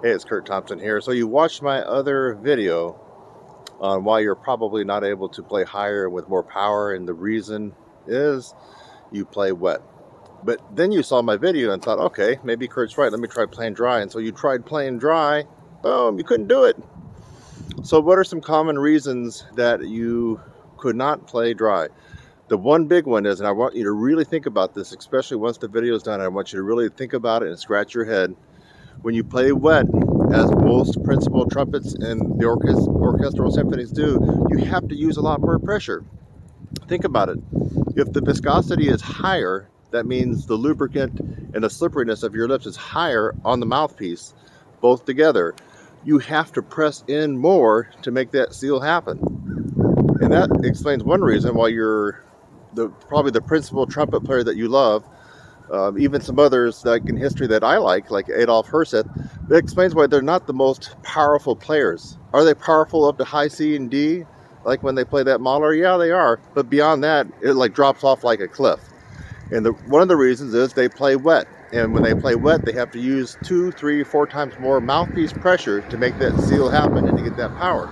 Hey, it's Kurt Thompson here. So you watched my other video on why you're probably not able to play higher with more power, and the reason is you play wet. But then you saw my video and thought, okay, maybe Kurt's right, let me try playing dry. And so you tried playing dry, boom, you couldn't do it. So what are some common reasons that you could not play dry? The one big one is, and I want you to really think about this, especially once the video is done, I want you to really think about it and scratch your head. When you play wet, as most principal trumpets and the orchestral symphonies do, you have to use a lot more pressure. Think about it. If the viscosity is higher, that means the lubricant and the slipperiness of your lips is higher on the mouthpiece, both together. You have to press in more to make that seal happen. And that explains one reason why you're probably the principal trumpet player that you love. Even some others like in history that I like Adolf Herseth, that explains why they're not the most powerful players. Are they powerful up to high C and D, like when they play that Mahler? Yeah, they are. But beyond that, it like drops off like a cliff. And one of the reasons is they play wet. And when they play wet, they have to use 2, 3, 4 times more mouthpiece pressure to make that seal happen and to get that power.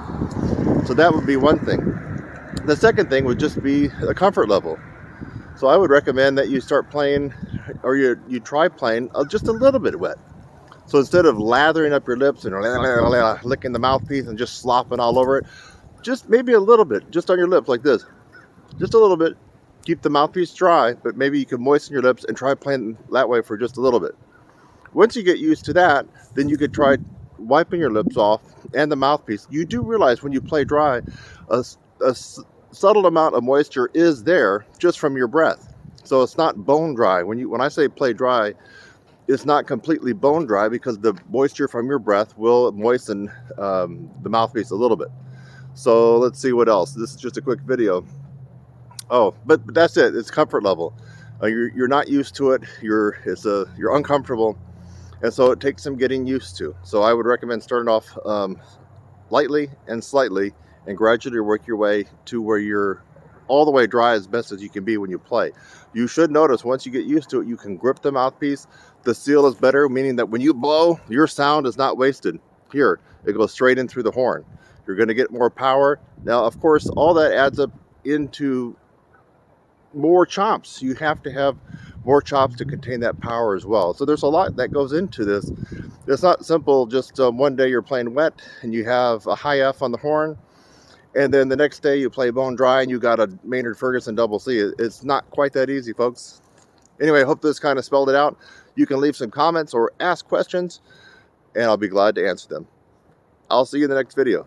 So that would be one thing. The second thing would just be a comfort level. So I would recommend that you start playing, or you try playing just a little bit wet. So instead of lathering up your lips and licking the mouthpiece and just slopping all over it, just maybe a little bit, just on your lips like this. Just a little bit. Keep the mouthpiece dry, but maybe you can moisten your lips and try playing that way for just a little bit. Once you get used to that, then you could try wiping your lips off and the mouthpiece. You do realize when you play dry, a subtle amount of moisture is there just from your breath. So it's not bone dry. When I say play dry, it's not completely bone dry because the moisture from your breath will moisten the mouthpiece a little bit. So let's see what else. This is just a quick video. Oh, but that's it. It's comfort level. You're not used to it. You're uncomfortable, and so it takes some getting used to. So I would recommend starting off lightly and slightly, and gradually work your way to where you're all the way dry as best as you can be when you play. You should notice once you get used to it, you can grip the mouthpiece. The seal is better, meaning that when you blow, your sound is not wasted. Here, it goes straight in through the horn. You're going to get more power. Now, of course, all that adds up into more chops. You have to have more chops to contain that power as well. So there's a lot that goes into this. It's not simple just one day you're playing wet and you have a high F on the horn, and then the next day you play bone dry and you got a Maynard Ferguson double C. It's not quite that easy, folks. Anyway, I hope this kind of spelled it out. You can leave some comments or ask questions, and I'll be glad to answer them. I'll see you in the next video.